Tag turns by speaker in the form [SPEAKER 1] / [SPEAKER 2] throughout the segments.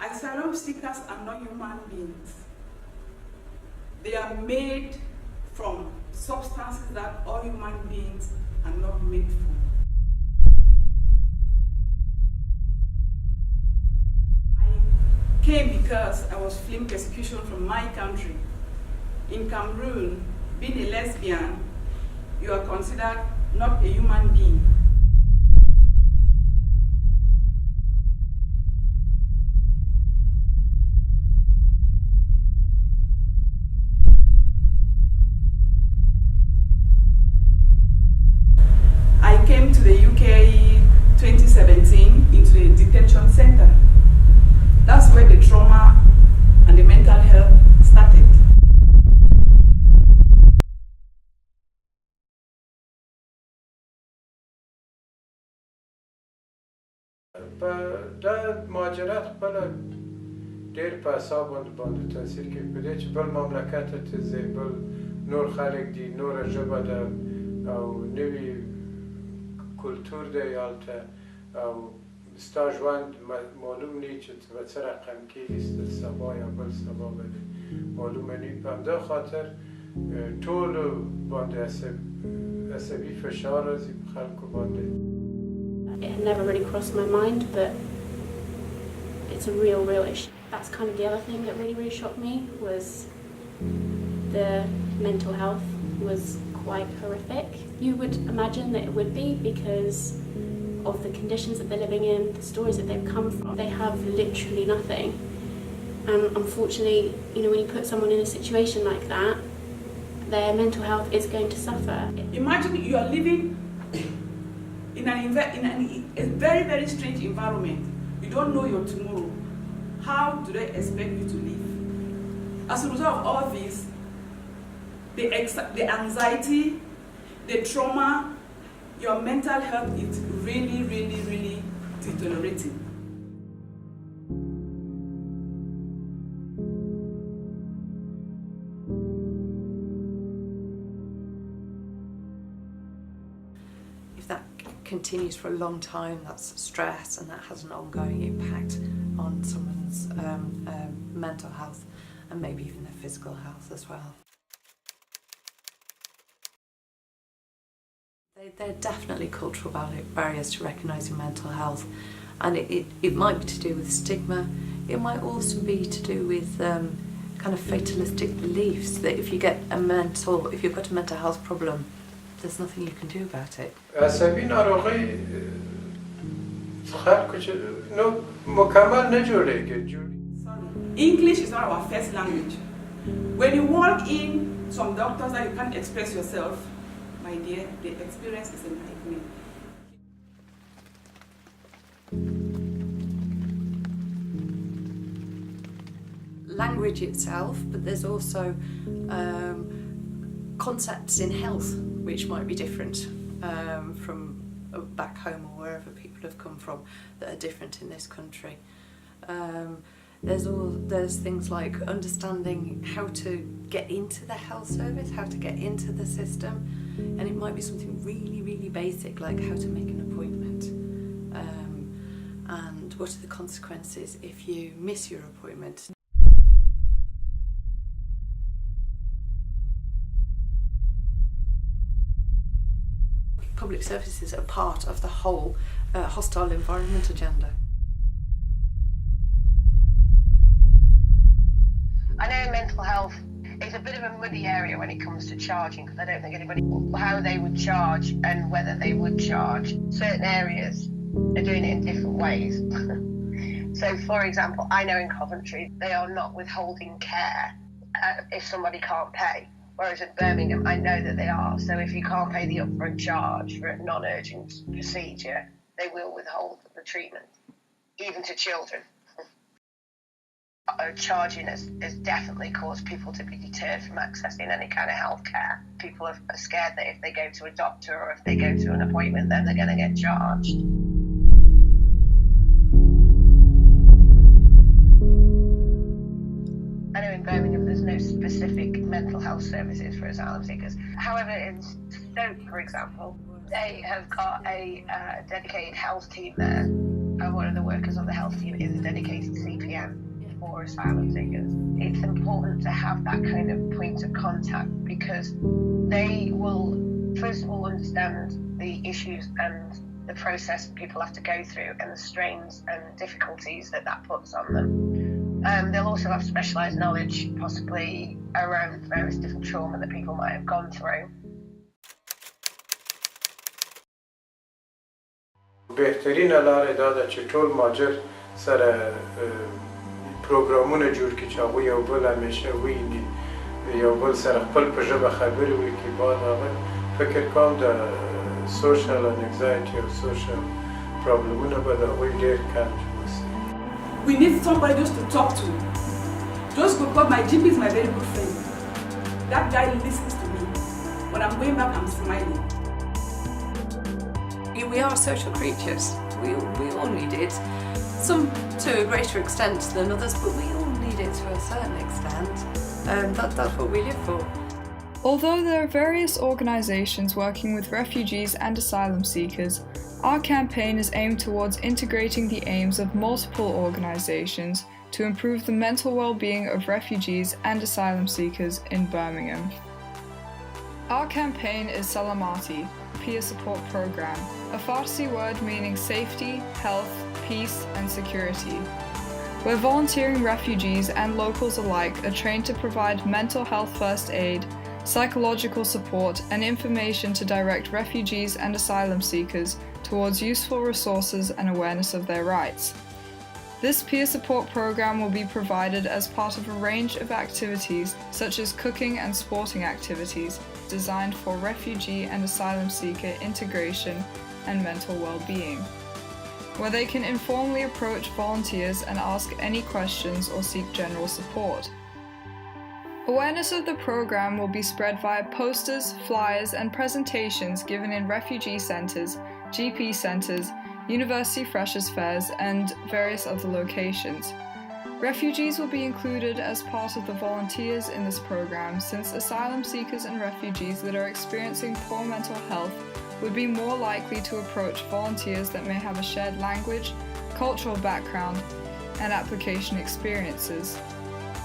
[SPEAKER 1] Asylum seekers are not human beings. They are made from substances that all human beings are not made from. I came because I was fleeing persecution from my country. In Cameroon, being a lesbian, you are considered not a human being. I came to the UK 2017 into the detention center. That's where the trauma and the mental health started.
[SPEAKER 2] دا مهاجرت بله دیر په حساب باندې تاثیر کوي په دې چې بل مملکت ته ځي بل نور خلک دي نور ژبه ده او نوي کلتور دی هلته او ستا ژوند معلوم نه چې به څه رقم کېږي سبا یا بل سبا به معلومه نه په همدې خاطر ټولو باندې عصبي فشار راځي په خلکو باندې.
[SPEAKER 3] It had never really crossed my mind, but it's a real issue. That's kind of the other thing that really shocked me, was the mental health was quite horrific. You would imagine that it would be because of the conditions that they're living in, the stories that they've come from. They have literally nothing. And unfortunately, when you put someone in a situation like that, their mental health is going to suffer.
[SPEAKER 1] Imagine you are living in a very strange environment. You don't know your tomorrow. How do they expect you to live? As a result of all this, the anxiety, the trauma, your mental health is really deteriorating.
[SPEAKER 4] If that continues for a long time, that's stress, and that has an ongoing impact on someone's mental health and maybe even their physical health as well. There are definitely cultural barriers to recognising mental health, and it might be to do with stigma. It might also be to do with kind of fatalistic beliefs that if you've got a mental health problem, there's nothing you can do about it.
[SPEAKER 2] Samina
[SPEAKER 1] English is not our first language. When you walk in some doctors that you can't express yourself, my dear, the experience is a nightmare.
[SPEAKER 4] Language itself, but there's also concepts in health which might be different from back home or wherever people have come from that are different in this country. There's things like understanding how to get into the health service, how to get into the system, and it might be something really basic like how to make an appointment, and what are the consequences if you miss your appointment. Public services are part of the whole hostile environment agenda.
[SPEAKER 5] I know mental health is a bit of a muddy area when it comes to charging, because I don't think anybody how they would charge and whether they would charge. Certain areas are doing it in different ways. So, for example, I know in Coventry they are not withholding care if somebody can't pay. Whereas in Birmingham, I know that they are. So if you can't pay the upfront charge for a non-urgent procedure, they will withhold the treatment, even to children. Charging has definitely caused people to be deterred from accessing any kind of health care. People are scared that if they go to a doctor or if they go to an appointment, then they're going to get charged. I know in Birmingham there's no specific mental health services for asylum seekers. However, in Stoke, for example, they have got a dedicated health team there and one of the workers on the health team is a dedicated CPM for asylum seekers. It's important to have that kind of point of contact because they will, first of all, understand the issues and the process people have to go through and the strains and difficulties that puts on them. They'll also have specialised knowledge, possibly around various different trauma that people might have gone through.
[SPEAKER 2] بهترین لاره داده چې ټول ماجر سره پروګرامونه جوړ کړي چې هغوی یو بل همیشه ویني یو بل سره خپل په ژبه خبرې وکړي بعد هغه فکر کوم د سوشل انگزایټي او سوشل پرابلمونه به د هغوی ډېر کم وسي.
[SPEAKER 1] We need somebody just to talk to. Just because my GP is my very good friend. That guy listens to me. When I'm going back, I'm smiling.
[SPEAKER 4] We are social creatures. We all need it. Some to a greater extent than others, but we all need it to a certain extent. That's what we live for.
[SPEAKER 6] Although there are various organisations working with refugees and asylum seekers, our campaign is aimed towards integrating the aims of multiple organisations to improve the mental well-being of refugees and asylum seekers in Birmingham. Our campaign is Salamati, Peer Support Programme, a Farsi word meaning safety, health, peace and security, where volunteering refugees and locals alike are trained to provide mental health first aid, psychological support and information to direct refugees and asylum seekers towards useful resources and awareness of their rights. This peer support program will be provided as part of a range of activities such as cooking and sporting activities designed for refugee and asylum seeker integration and mental well-being, where they can informally approach volunteers and ask any questions or seek general support. Awareness of the program will be spread via posters, flyers and presentations given in refugee centres, GP centres, university freshers fairs and various other locations. Refugees will be included as part of the volunteers in this program since asylum seekers and refugees that are experiencing poor mental health would be more likely to approach volunteers that may have a shared language, cultural background and application experiences.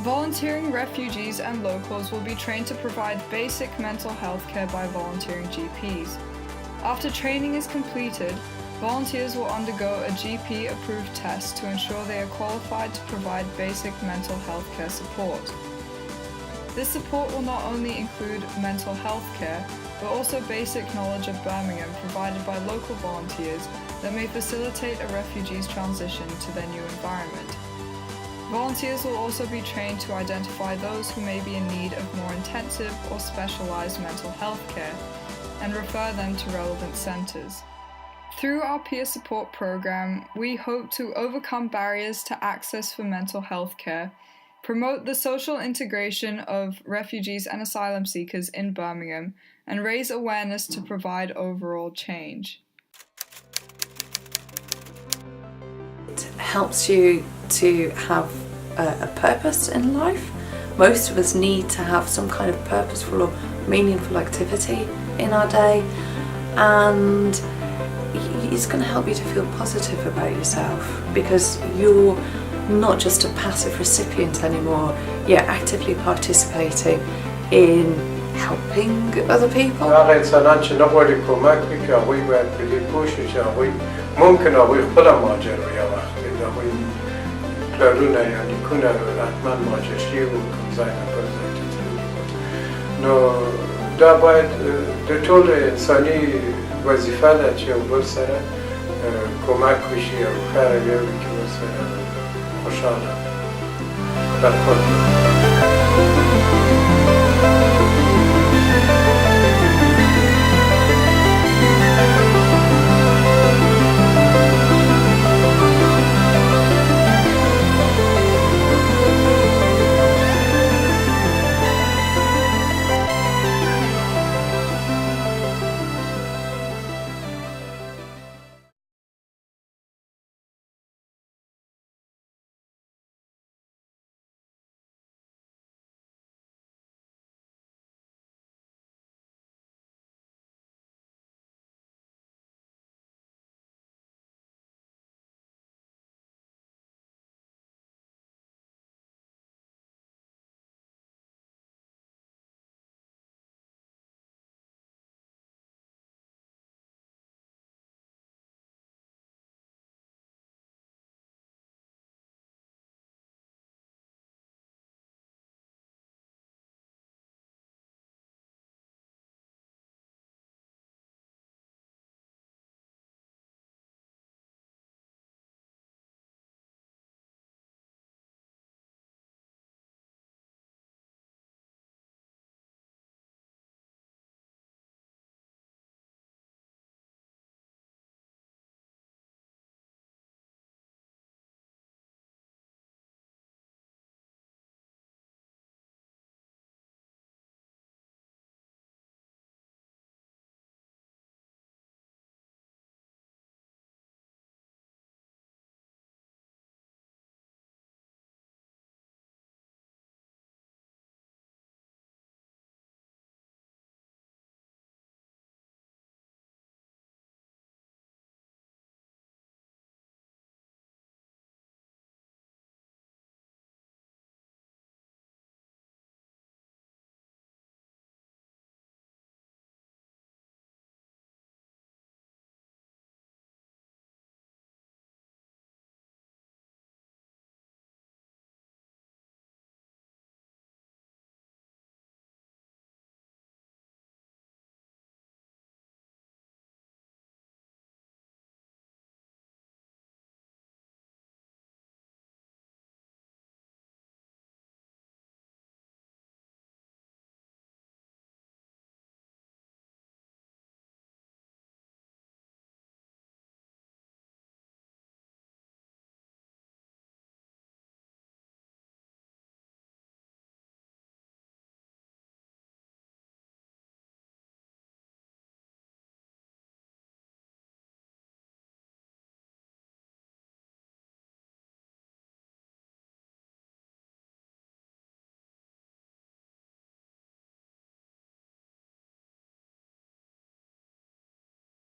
[SPEAKER 6] Volunteering refugees and locals will be trained to provide basic mental health care by volunteering GPs. After training is completed, volunteers will undergo a GP-approved test to ensure they are qualified to provide basic mental health care support. This support will not only include mental health care, but also basic knowledge of Birmingham provided by local volunteers that may facilitate a refugee's transition to their new environment. Volunteers will also be trained to identify those who may be in need of more intensive or specialised mental health care and refer them to relevant centres. Through our peer support program, we hope to overcome barriers to access for mental health care, promote the social integration of refugees and asylum seekers in Birmingham, and raise awareness to provide overall change.
[SPEAKER 4] It helps you to have a purpose in life. Most of us need to have some kind of purposeful or meaningful activity in our day, and it's going to help you to feel positive about yourself because you're not just a passive recipient anymore, you're actively participating in helping other people.
[SPEAKER 2] هغه انسانان چې نه غواړي کمک وکړي هغوی باید په دې پوه شي چې هغوی ممکن هغوی خپله مهاجر وي یو وخت د هغوی پلرونه یا نیکونه حتما مهاجر شوي وو کوم ځای نه بل ځای ته تللي نو دا باید د ټول انساني وظیفه ده چې یو بل سره کمک وشي او ښه رویه وکړي ورسره خوشحاله برخورد وکړي